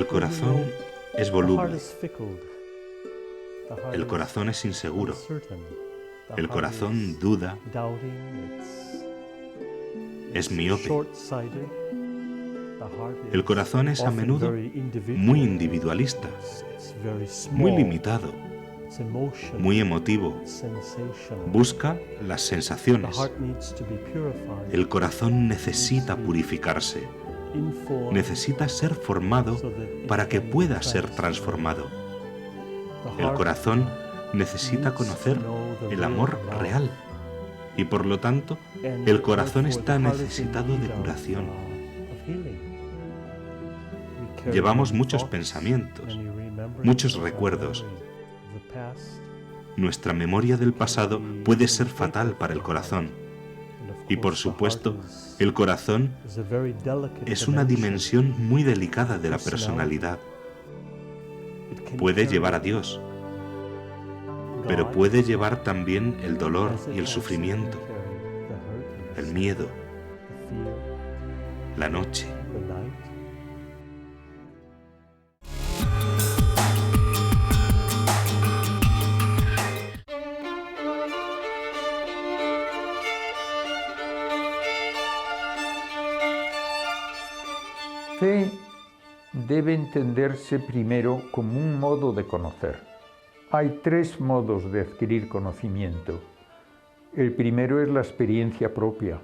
El corazón es voluble. El corazón es inseguro. El corazón duda. Es miope. El corazón es a menudo muy individualista, muy limitado, muy emotivo. Busca las sensaciones. El corazón necesita purificarse. Necesita ser formado para que pueda ser transformado. El corazón necesita conocer el amor real y por lo tanto el corazón está necesitado de curación. Llevamos muchos pensamientos, muchos recuerdos. Nuestra memoria del pasado puede ser fatal para el corazón. Y por supuesto, el corazón es una dimensión muy delicada de la personalidad. Puede llevar a Dios, pero puede llevar también el dolor y el sufrimiento, el miedo, la noche. Fe debe entenderse primero como un modo de conocer. Hay tres modos de adquirir conocimiento. El primero es la experiencia propia.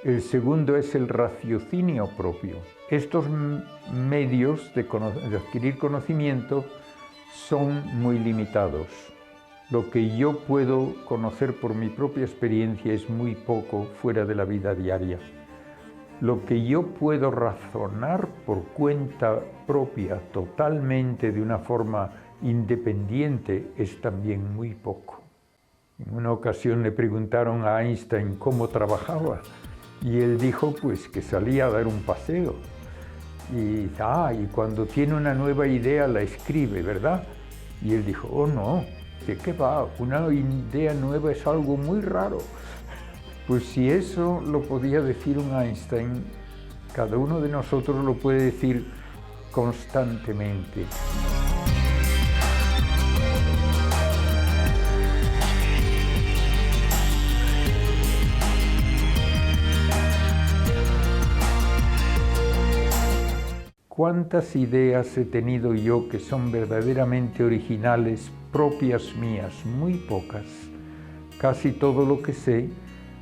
El segundo es el raciocinio propio. Estos medios de adquirir conocimiento son muy limitados. Lo que yo puedo conocer por mi propia experiencia es muy poco fuera de la vida diaria. Lo que yo puedo razonar por cuenta propia, totalmente de una forma independiente, es también muy poco. En una ocasión le preguntaron a Einstein cómo trabajaba y él dijo pues que salía a dar un paseo. Y cuando tiene una nueva idea la escribe, ¿verdad? Y él dijo, oh no, ¿de qué va? Una idea nueva es algo muy raro. Pues si eso lo podía decir un Einstein, cada uno de nosotros lo puede decir constantemente. ¿Cuántas ideas he tenido yo que son verdaderamente originales, propias mías? Muy pocas. Casi todo lo que sé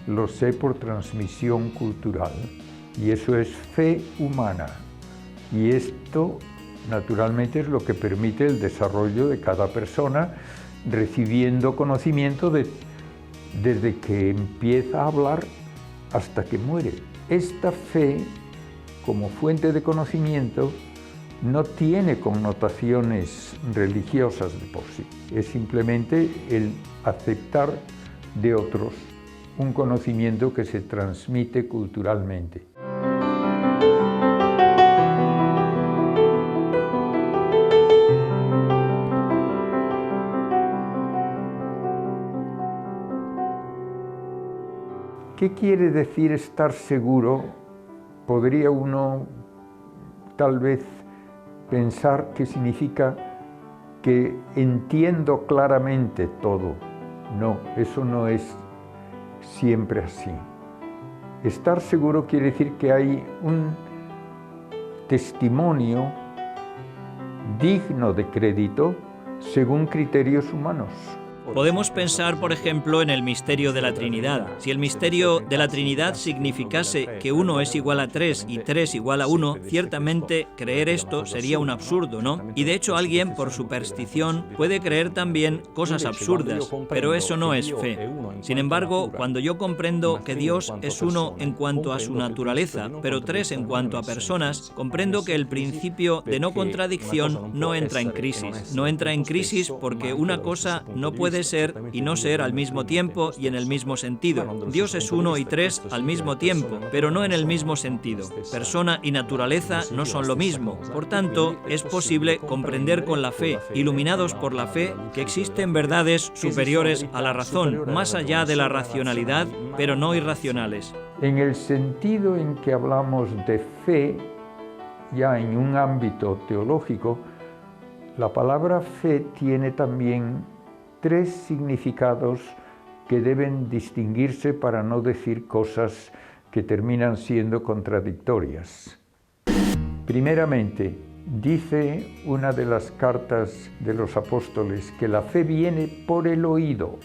lo sé por transmisión cultural, y eso es fe humana. Y esto, naturalmente, es lo que permite el desarrollo de cada persona, recibiendo conocimiento desde que empieza a hablar hasta que muere. Esta fe, como fuente de conocimiento, no tiene connotaciones religiosas de por sí. Es simplemente el aceptar de otros un conocimiento que se transmite culturalmente. ¿Qué quiere decir estar seguro? Podría uno tal vez pensar que significa que entiendo claramente todo. No, eso no es siempre así. Estar seguro quiere decir que hay un testimonio digno de crédito según criterios humanos. Podemos pensar, por ejemplo, en el misterio de la Trinidad. Si el misterio de la Trinidad significase que 1 es igual a 3 y 3 igual a 1, ciertamente creer esto sería un absurdo, ¿no? Y de hecho alguien, por superstición, puede creer también cosas absurdas, pero eso no es fe. Sin embargo, cuando yo comprendo que Dios es 1 en cuanto a su naturaleza, pero 3 en cuanto a personas, comprendo que el principio de no contradicción no entra en crisis. No entra en crisis porque una cosa no puede ser y no ser al mismo tiempo y en el mismo sentido. Dios es 1 y 3 al mismo tiempo, pero no en el mismo sentido. Persona y naturaleza no son lo mismo. Por tanto, es posible comprender con la fe, iluminados por la fe, que existen verdades superiores a la razón, más allá de la racionalidad, pero no irracionales. En el sentido en que hablamos de fe, ya en un ámbito teológico, la palabra fe tiene también 3 significados que deben distinguirse para no decir cosas que terminan siendo contradictorias. Primeramente, dice una de las cartas de los apóstoles que la fe viene por el oído.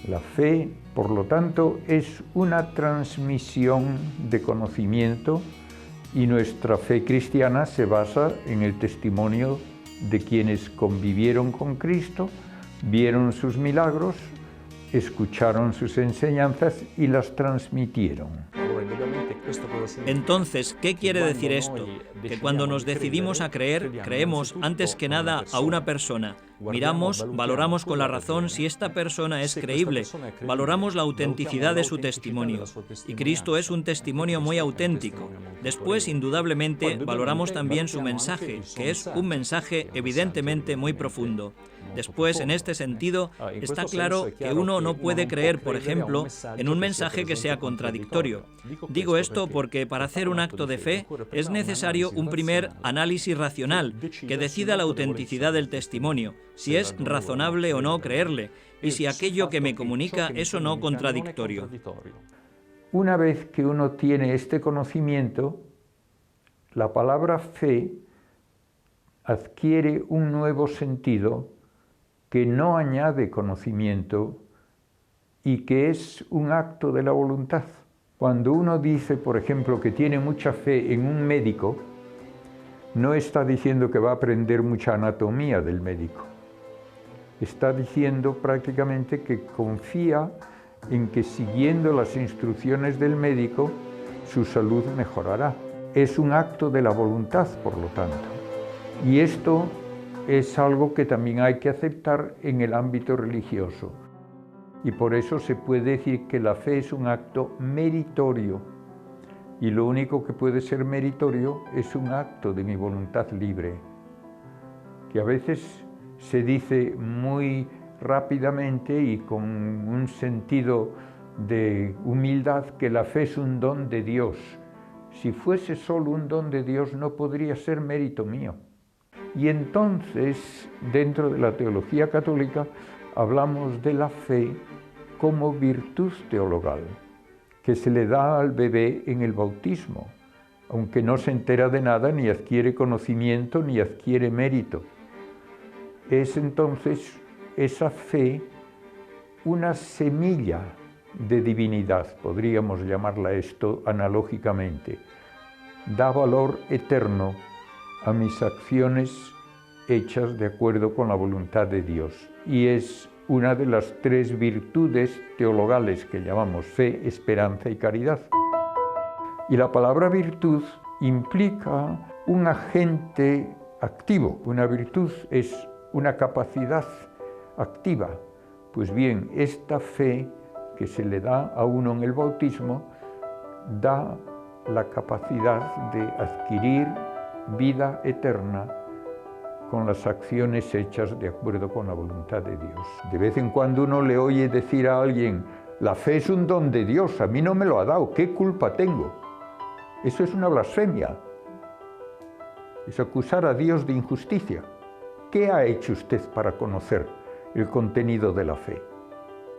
La fe, por lo tanto, es una transmisión de conocimiento y nuestra fe cristiana se basa en el testimonio de quienes convivieron con Cristo, vieron sus milagros, escucharon sus enseñanzas y las transmitieron. Entonces, ¿qué quiere decir esto? Que cuando nos decidimos a creer, creemos antes que nada a una persona. Miramos, valoramos con la razón si esta persona es creíble, valoramos la autenticidad de su testimonio. Y Cristo es un testimonio muy auténtico. Después, indudablemente, valoramos también su mensaje, que es un mensaje evidentemente muy profundo. Después, en este sentido, está claro que uno no puede creer, por ejemplo, en un mensaje que sea contradictorio. Digo esto porque para hacer un acto de fe es necesario un primer análisis racional que decida la autenticidad del testimonio, si es razonable o no creerle, y si aquello que me comunica es o no contradictorio. Una vez que uno tiene este conocimiento, la palabra fe adquiere un nuevo sentido que no añade conocimiento y que es un acto de la voluntad. Cuando uno dice, por ejemplo, que tiene mucha fe en un médico, no está diciendo que va a aprender mucha anatomía del médico. Está diciendo prácticamente que confía en que siguiendo las instrucciones del médico, su salud mejorará. Es un acto de la voluntad, por lo tanto. Y esto es algo que también hay que aceptar en el ámbito religioso. Y por eso se puede decir que la fe es un acto meritorio. Y lo único que puede ser meritorio es un acto de mi voluntad libre. Que a veces se dice muy rápidamente y con un sentido de humildad que la fe es un don de Dios. Si fuese solo un don de Dios no podría ser mérito mío. Y entonces, dentro de la teología católica, hablamos de la fe como virtud teologal, que se le da al bebé en el bautismo, aunque no se entera de nada, ni adquiere conocimiento, ni adquiere mérito. Es entonces esa fe una semilla de divinidad, podríamos llamarla esto analógicamente. Da valor eterno a mis acciones hechas de acuerdo con la voluntad de Dios. Y es una de las 3 virtudes teologales que llamamos fe, esperanza y caridad. Y la palabra virtud implica un agente activo. Una virtud es una capacidad activa. Pues bien, esta fe que se le da a uno en el bautismo da la capacidad de adquirir vida eterna con las acciones hechas de acuerdo con la voluntad de Dios. De vez en cuando uno le oye decir a alguien, la fe es un don de Dios, a mí no me lo ha dado, ¿qué culpa tengo? Eso es una blasfemia. Es acusar a Dios de injusticia. ¿Qué ha hecho usted para conocer el contenido de la fe?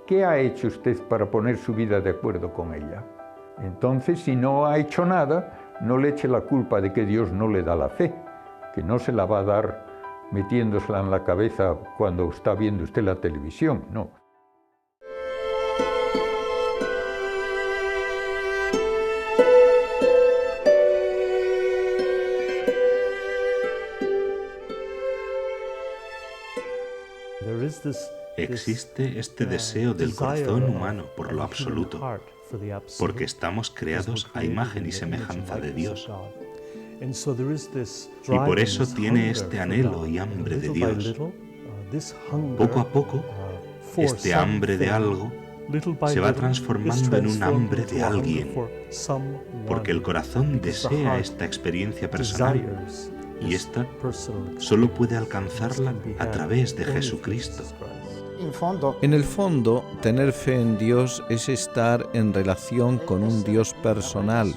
¿Qué ha hecho usted para poner su vida de acuerdo con ella? Entonces, si no ha hecho nada, no le eche la culpa de que Dios no le da la fe, que no se la va a dar metiéndosela en la cabeza cuando está viendo usted la televisión, no. Existe este deseo del corazón humano por lo absoluto, porque estamos creados a imagen y semejanza de Dios. Y por eso tiene este anhelo y hambre de Dios. Poco a poco, este hambre de algo se va transformando en un hambre de alguien, porque el corazón desea esta experiencia personal, y esta solo puede alcanzarla a través de Jesucristo. En el fondo, tener fe en Dios es estar en relación con un Dios personal,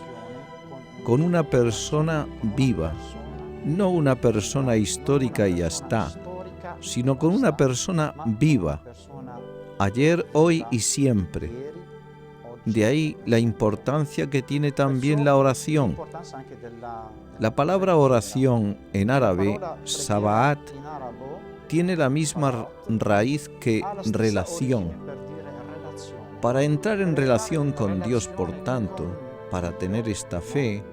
con una persona viva, no una persona histórica y ya está, sino con una persona viva, ayer, hoy y siempre. De ahí la importancia que tiene también la oración. La palabra oración en árabe, sabaat, tiene la misma raíz que relación. Para entrar en relación con Dios, por tanto, para tener esta fe,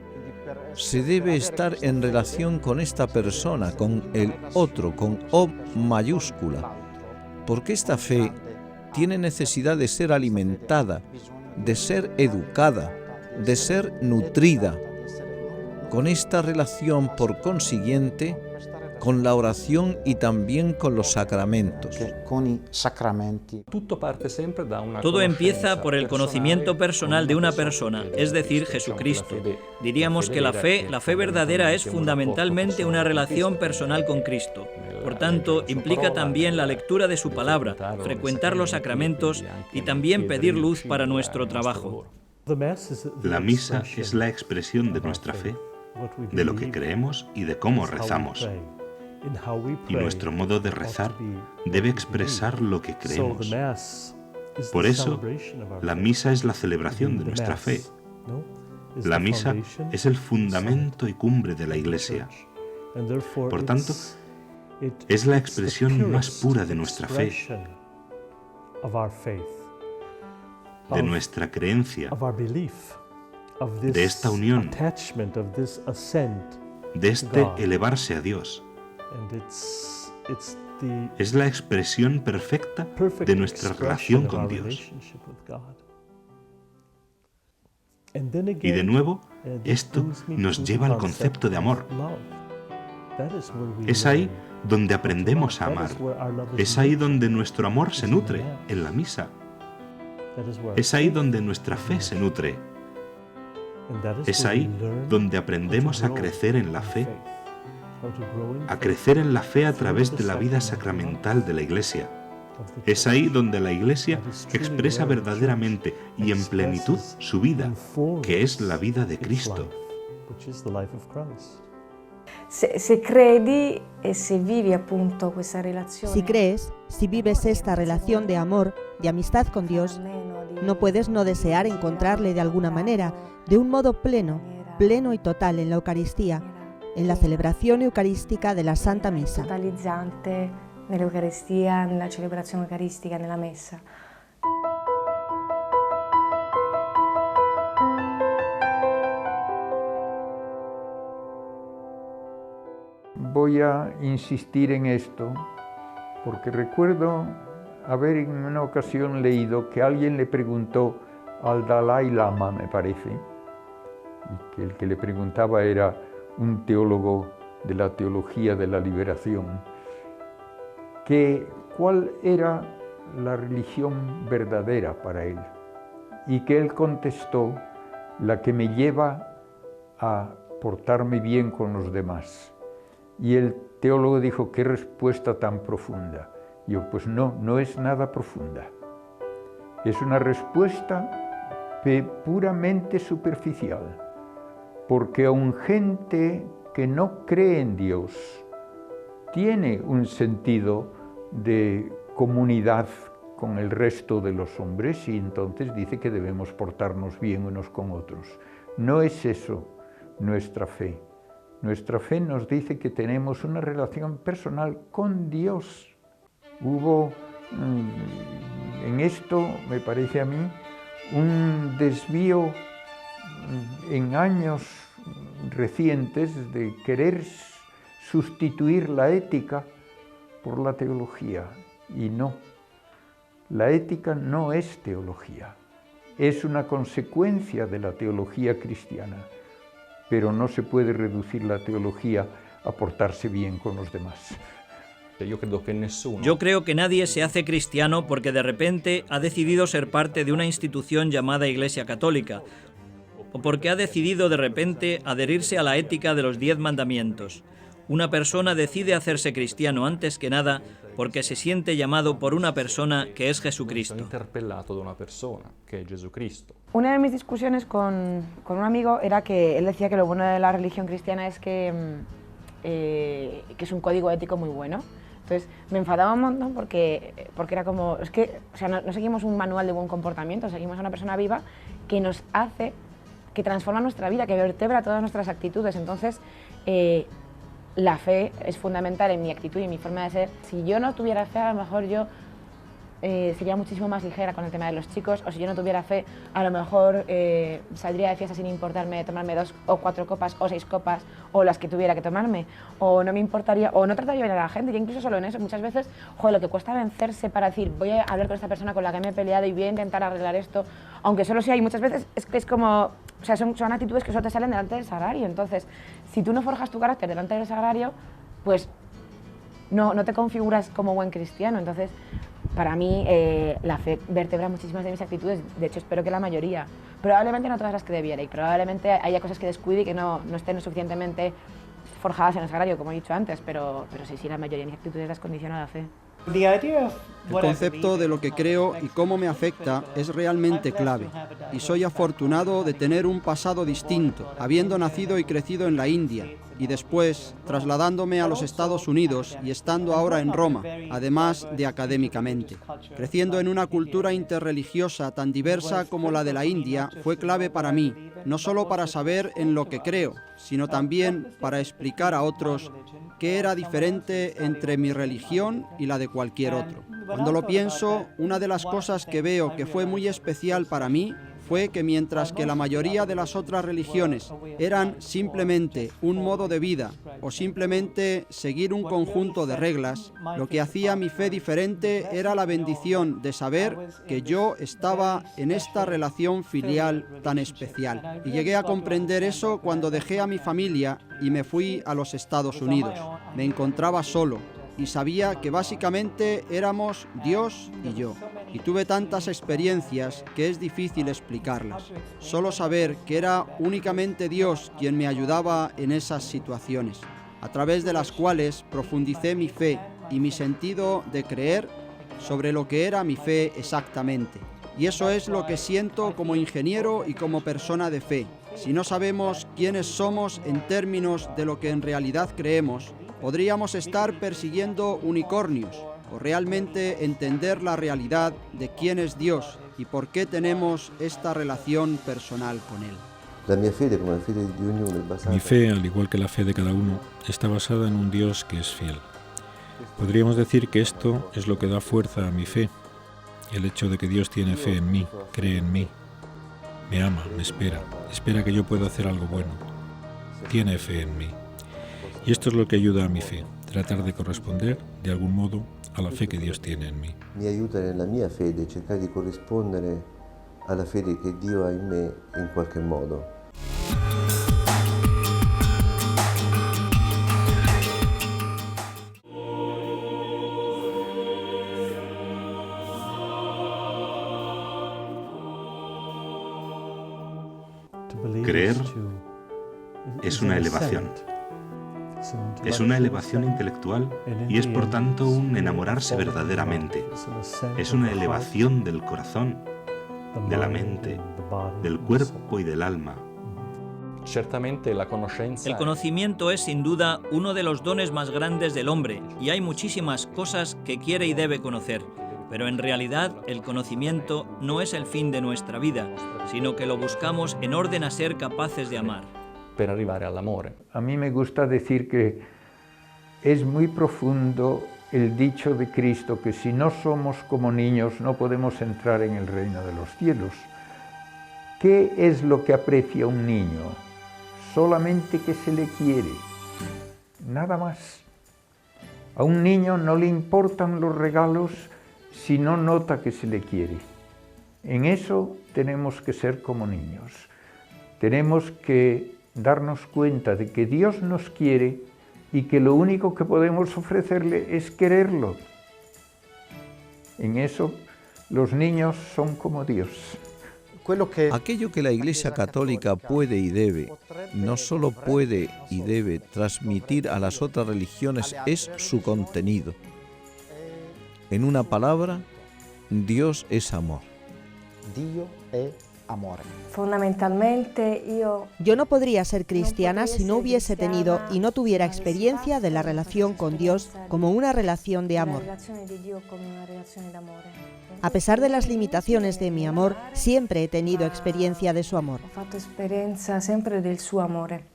se debe estar en relación con esta persona, con el otro, con O mayúscula, porque esta fe tiene necesidad de ser alimentada, de ser educada, de ser nutrida. Con esta relación, por consiguiente, con la oración y también con los sacramentos. Todo empieza por el conocimiento personal de una persona, es decir, Jesucristo. Diríamos que la fe verdadera es fundamentalmente una relación personal con Cristo. Por tanto, implica también la lectura de su palabra, frecuentar los sacramentos y también pedir luz para nuestro trabajo. La misa es la expresión de nuestra fe, de lo que creemos y de cómo rezamos. Y nuestro modo de rezar debe expresar lo que creemos. Por eso, la misa es la celebración de nuestra fe. La misa es el fundamento y cumbre de la Iglesia. Por tanto, es la expresión más pura de nuestra fe, de nuestra creencia, de esta unión, de este elevarse a Dios. Es la expresión perfecta de nuestra relación con Dios. Y de nuevo, esto nos lleva al concepto de amor. Es ahí donde aprendemos a amar. Es ahí donde nuestro amor se nutre, en la misa. Es ahí donde nuestra fe se nutre. Es ahí donde aprendemos a crecer en la fe, a crecer en la fe a través de la vida sacramental de la Iglesia. Es ahí donde la Iglesia expresa verdaderamente y en plenitud su vida, que es la vida de Cristo. Si crees, si vives esta relación de amor, de amistad con Dios, no puedes no desear encontrarle de alguna manera, de un modo pleno y total en la Eucaristía, en la celebración eucarística de la Santa Misa. Totalizzante nell'Eucaristia, nella celebrazione eucaristica, nella messa. Voy a insistir en esto porque recuerdo haber en una ocasión leído que alguien le preguntó al Dalai Lama, me parece, y que el que le preguntaba era un teólogo de la teología de la liberación, que cuál era la religión verdadera para él, y que él contestó: la que me lleva a portarme bien con los demás. Y el teólogo dijo: qué respuesta tan profunda. Y yo, pues no es nada profunda. Es una respuesta puramente superficial, porque aun gente que no cree en Dios tiene un sentido de comunidad con el resto de los hombres y entonces dice que debemos portarnos bien unos con otros. No es eso nuestra fe. Nuestra fe nos dice que tenemos una relación personal con Dios. Hubo en esto, me parece a mí, un desvío en años recientes de querer sustituir la ética por la teología. Y no, la ética no es teología, es una consecuencia de la teología cristiana, pero no se puede reducir la teología a portarse bien con los demás. Yo creo que nadie se hace cristiano porque de repente ha decidido ser parte de una institución llamada Iglesia Católica, o porque ha decidido de repente adherirse a la ética de los 10 mandamientos. Una persona decide hacerse cristiano antes que nada porque se siente llamado por una persona que es Jesucristo. Una de mis discusiones con un amigo era que él decía que lo bueno de la religión cristiana es que que es un código ético muy bueno. Entonces me enfadaba un montón porque era como, es que, o sea, no seguimos un manual de buen comportamiento, seguimos a una persona viva que nos hace, que transforma nuestra vida, que vertebra todas nuestras actitudes. Entonces, la fe es fundamental en mi actitud y en mi forma de ser. Si yo no tuviera fe, a lo mejor yo sería muchísimo más ligera con el tema de los chicos, o si yo no tuviera fe, a lo mejor saldría de fiesta sin importarme tomarme 2 o 4 copas o 6 copas, o las que tuviera que tomarme, o no me importaría, o no trataría bien a la gente. Y incluso solo en eso, muchas veces, joder, lo que cuesta vencerse para decir, voy a hablar con esta persona con la que me he peleado y voy a intentar arreglar esto, aunque solo sea, y muchas veces es como, o sea, son actitudes que solo te salen delante del sagrario. Entonces, si tú no forjas tu carácter delante del sagrario, pues no te configuras como buen cristiano. Entonces, para mí, la fe vertebra muchísimas de mis actitudes. De hecho, espero que la mayoría. Probablemente no todas las que debiera, y probablemente haya cosas que descuide y que no estén suficientemente forjadas en el sagrario, como he dicho antes, pero sí, la mayoría de mis actitudes las condiciona la fe. El concepto de lo que creo y cómo me afecta es realmente clave, y soy afortunado de tener un pasado distinto, habiendo nacido y crecido en la India, y después trasladándome a los Estados Unidos y estando ahora en Roma, además de académicamente. Creciendo en una cultura interreligiosa tan diversa como la de la India fue clave para mí, no solo para saber en lo que creo, sino también para explicar a otros qué era diferente entre mi religión y la de cualquier otro. Cuando lo pienso, una de las cosas que veo que fue muy especial para mí fue que mientras que la mayoría de las otras religiones eran simplemente un modo de vida o simplemente seguir un conjunto de reglas, lo que hacía mi fe diferente era la bendición de saber que yo estaba en esta relación filial tan especial. Y llegué a comprender eso cuando dejé a mi familia y me fui a los Estados Unidos. Me encontraba solo y sabía que básicamente éramos Dios y yo. Y tuve tantas experiencias que es difícil explicarlas. Solo saber que era únicamente Dios quien me ayudaba en esas situaciones, a través de las cuales profundicé mi fe y mi sentido de creer sobre lo que era mi fe exactamente. Y eso es lo que siento como ingeniero y como persona de fe. Si no sabemos quiénes somos en términos de lo que en realidad creemos, podríamos estar persiguiendo unicornios o realmente entender la realidad de quién es Dios y por qué tenemos esta relación personal con Él. Mi fe, al igual que la fe de cada uno, está basada en un Dios que es fiel. Podríamos decir que esto es lo que da fuerza a mi fe, el hecho de que Dios tiene fe en mí, cree en mí, me ama, me espera que yo pueda hacer algo bueno, tiene fe en mí. Y esto es lo que ayuda a mi fe, tratar de corresponder, de algún modo, a la fe que Dios tiene en mí. Mi aiuta nella mia fede cercare di corrispondere alla fede che Dio ha in me in qualche modo. Creer es una elevación. Es una elevación intelectual y es por tanto un enamorarse verdaderamente. Es una elevación del corazón, de la mente, del cuerpo y del alma. El conocimiento es sin duda uno de los dones más grandes del hombre y hay muchísimas cosas que quiere y debe conocer. Pero en realidad el conocimiento no es el fin de nuestra vida, sino que lo buscamos en orden a ser capaces de amar. A mí me gusta decir que es muy profundo el dicho de Cristo que si no somos como niños no podemos entrar en el reino de los cielos. ¿Qué es lo que aprecia un niño? Solamente que se le quiere, nada más. A un niño no le importan los regalos si no nota que se le quiere. En eso tenemos que ser como niños. Tenemos que darnos cuenta de que Dios nos quiere y que lo único que podemos ofrecerle es quererlo. En eso los niños son como Dios. Aquello que la Iglesia Católica puede y debe, no solo puede y debe transmitir a las otras religiones es su contenido. En una palabra, Dios es amor. Fundamentalmente yo no podría ser cristiana si no hubiese tenido y no tuviera experiencia de la relación con Dios como una relación de amor. A pesar de las limitaciones de mi amor, siempre he tenido experiencia de su amor. Ho fatto esperienza sempre del suo amore.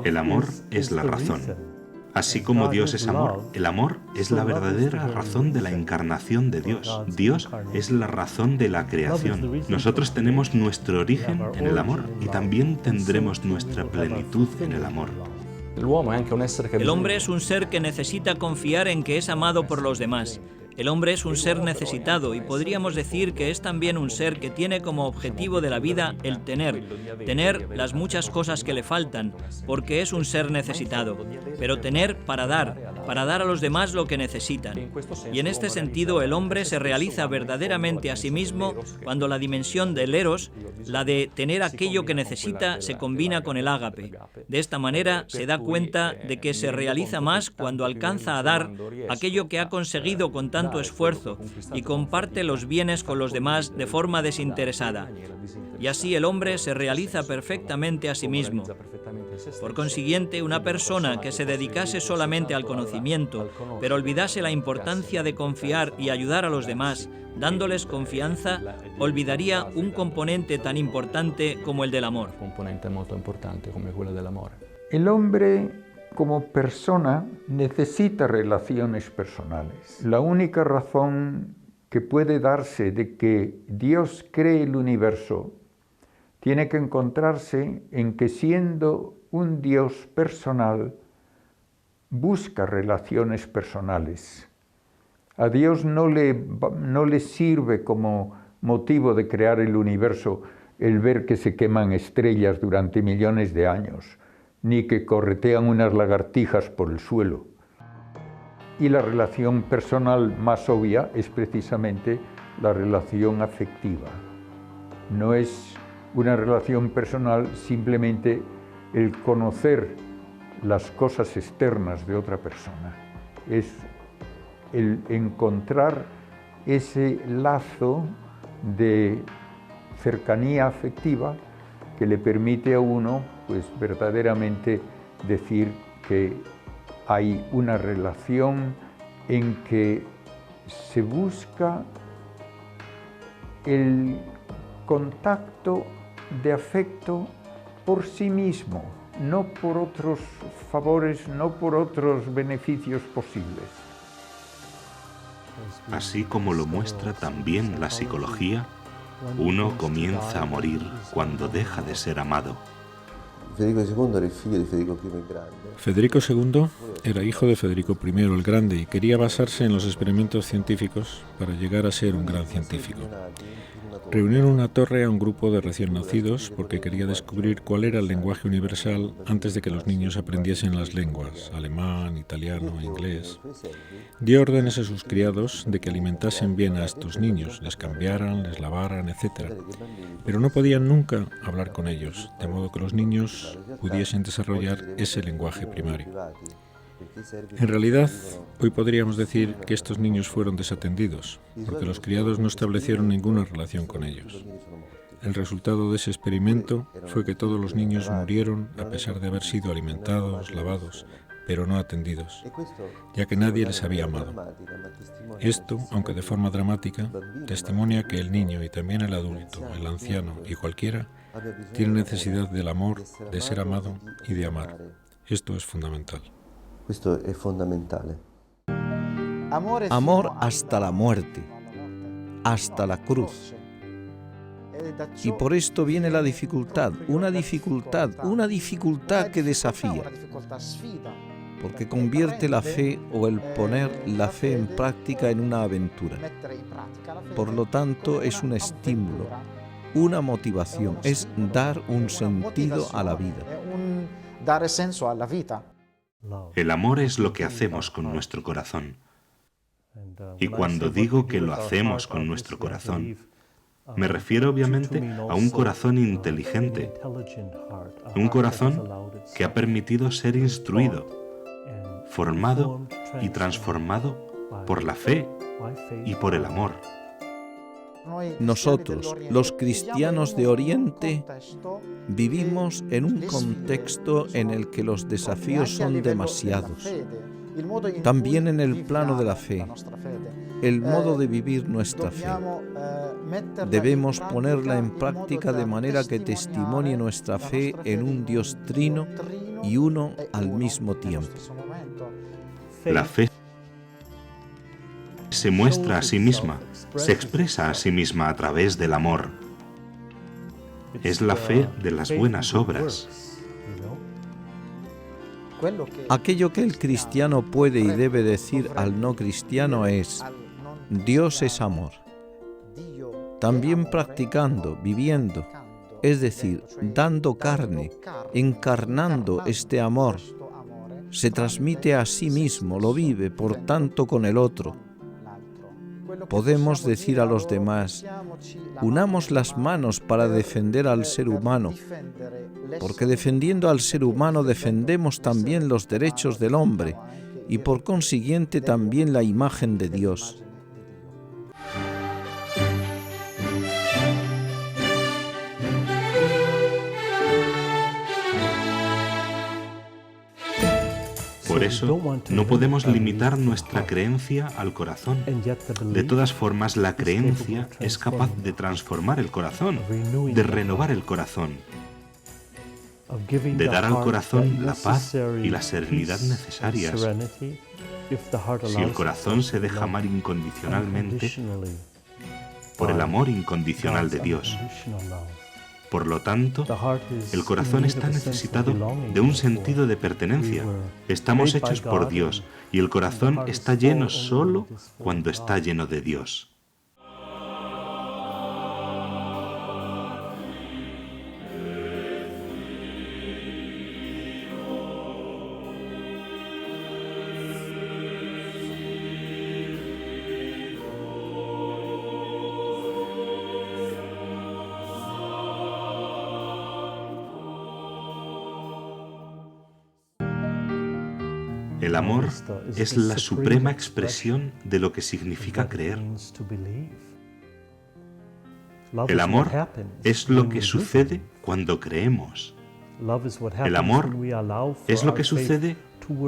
El amor es la razón. Así como Dios es amor, el amor es la verdadera razón de la encarnación de Dios. Dios es la razón de la creación. Nosotros tenemos nuestro origen en el amor y también tendremos nuestra plenitud en el amor. El hombre es un ser que necesita confiar en que es amado por los demás. El hombre es un ser necesitado y podríamos decir que es también un ser que tiene como objetivo de la vida el tener las muchas cosas que le faltan, porque es un ser necesitado, pero tener para dar a los demás lo que necesitan. Y en este sentido el hombre se realiza verdaderamente a sí mismo cuando la dimensión del eros, la de tener aquello que necesita, se combina con el ágape. De esta manera se da cuenta de que se realiza más cuando alcanza a dar aquello que ha conseguido con tanto esfuerzo y comparte los bienes con los demás de forma desinteresada. Y así el hombre se realiza perfectamente a sí mismo. Por consiguiente, una persona que se dedicase solamente al conocimiento, pero olvidase la importancia de confiar y ayudar a los demás, dándoles confianza, olvidaría un componente tan importante como el del amor. El hombre como persona necesita relaciones personales. La única razón que puede darse de que Dios cree el universo tiene que encontrarse en que, siendo un Dios personal, busca relaciones personales. A Dios no le sirve como motivo de crear el universo el ver que se queman estrellas durante millones de años, ni que corretean unas lagartijas por el suelo. Y la relación personal más obvia es precisamente la relación afectiva. No es una relación personal simplemente el conocer las cosas externas de otra persona. Es el encontrar ese lazo de cercanía afectiva que le permite a uno, pues, verdaderamente decir que hay una relación en que se busca el contacto de afecto por sí mismo, no por otros favores, no por otros beneficios posibles. Así como lo muestra también la psicología, uno comienza a morir cuando deja de ser amado. Federico II era hijo de Federico I el Grande y quería basarse en los experimentos científicos para llegar a ser un gran científico. Reunió en una torre a un grupo de recién nacidos porque quería descubrir cuál era el lenguaje universal antes de que los niños aprendiesen las lenguas, alemán, italiano, inglés. Dio órdenes a sus criados de que alimentasen bien a estos niños, les cambiaran, les lavaran, etc. Pero no podían nunca hablar con ellos, de modo que los niños pudiesen desarrollar ese lenguaje primario. En realidad, hoy podríamos decir que estos niños fueron desatendidos, porque los criados no establecieron ninguna relación con ellos. El resultado de ese experimento fue que todos los niños murieron a pesar de haber sido alimentados, lavados, pero no atendidos, ya que nadie les había amado. Esto, aunque de forma dramática, testimonia que el niño y también el adulto, el anciano y cualquiera, tiene necesidad del amor, de ser amado y de amar. Esto es fundamental. Esto es fundamental. Amor hasta la muerte, hasta la cruz. Y por esto viene la dificultad, una dificultad que desafía, porque convierte la fe o el poner la fe en práctica en una aventura. Por lo tanto, es un estímulo, una motivación, es dar un sentido a la vida. El amor es lo que hacemos con nuestro corazón. Y cuando digo que lo hacemos con nuestro corazón, me refiero obviamente a un corazón inteligente, un corazón que ha permitido ser instruido, formado y transformado por la fe y por el amor. Nosotros, los cristianos de Oriente, vivimos en un contexto en el que los desafíos son demasiados. También en el plano de la fe, el modo de vivir nuestra fe. Debemos ponerla en práctica de manera que testimonie nuestra fe en un Dios trino y uno al mismo tiempo. La fe se muestra a sí misma, se expresa a sí misma a través del amor. Es la fe de las buenas obras. Aquello que el cristiano puede y debe decir al no cristiano es: Dios es amor. También practicando, viviendo, es decir, dando carne, encarnando este amor, se transmite a sí mismo, lo vive, por tanto, con el otro. Podemos decir a los demás: unamos las manos para defender al ser humano, porque defendiendo al ser humano defendemos también los derechos del hombre y por consiguiente también la imagen de Dios. Por eso, no podemos limitar nuestra creencia al corazón. De todas formas, la creencia es capaz de transformar el corazón, de renovar el corazón, de dar al corazón la paz y la serenidad necesarias. Si el corazón se deja amar incondicionalmente por el amor incondicional de Dios. Por lo tanto, el corazón está necesitado de un sentido de pertenencia. Estamos hechos por Dios y el corazón está lleno solo cuando está lleno de Dios. El amor es la suprema expresión de lo que significa creer. El amor es lo que sucede cuando creemos. El amor es lo que sucede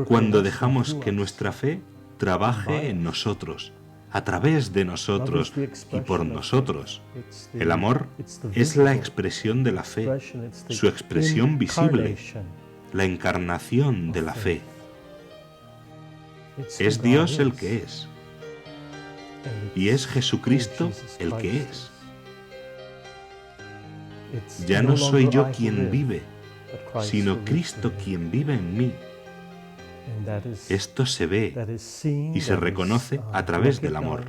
cuando dejamos que nuestra fe trabaje en nosotros, a través de nosotros y por nosotros. El amor es la expresión de la fe, su expresión visible, la encarnación de la fe. Es Dios el que es, y es Jesucristo el que es. Ya no soy yo quien vive, sino Cristo quien vive en mí. Esto se ve y se reconoce a través del amor.